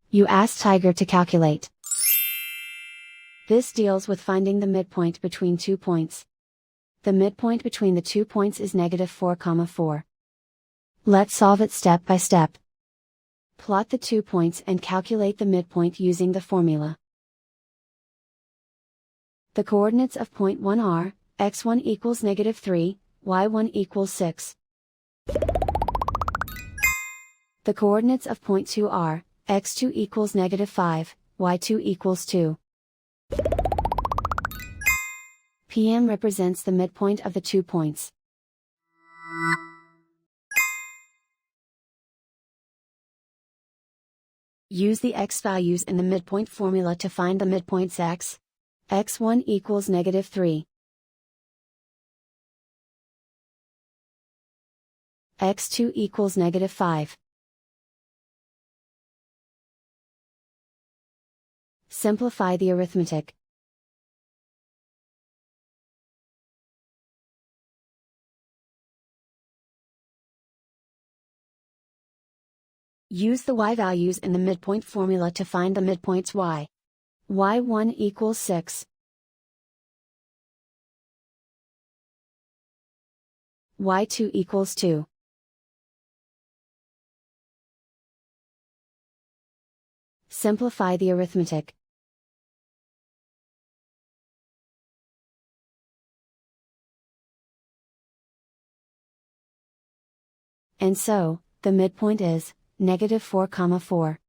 You ask Tiger to calculate. This deals with finding the midpoint between 2 points. The midpoint between the 2 points is -4, 4. Let's solve it step by step. Plot the 2 points and calculate the midpoint using the formula. The coordinates of point 1 are, x1 equals -3, y1 equals 6. The coordinates of point 2 are, x2 equals -5, y2 equals 2. PM represents the midpoint of the 2 points. Use the x values in the midpoint formula to find the midpoints x. x1 equals -3. x2 equals -5. Simplify the arithmetic. Use the y values in the midpoint formula to find the midpoints y. y1 equals 6. y2 equals 2. Simplify the arithmetic. And so, the midpoint is -4, 4.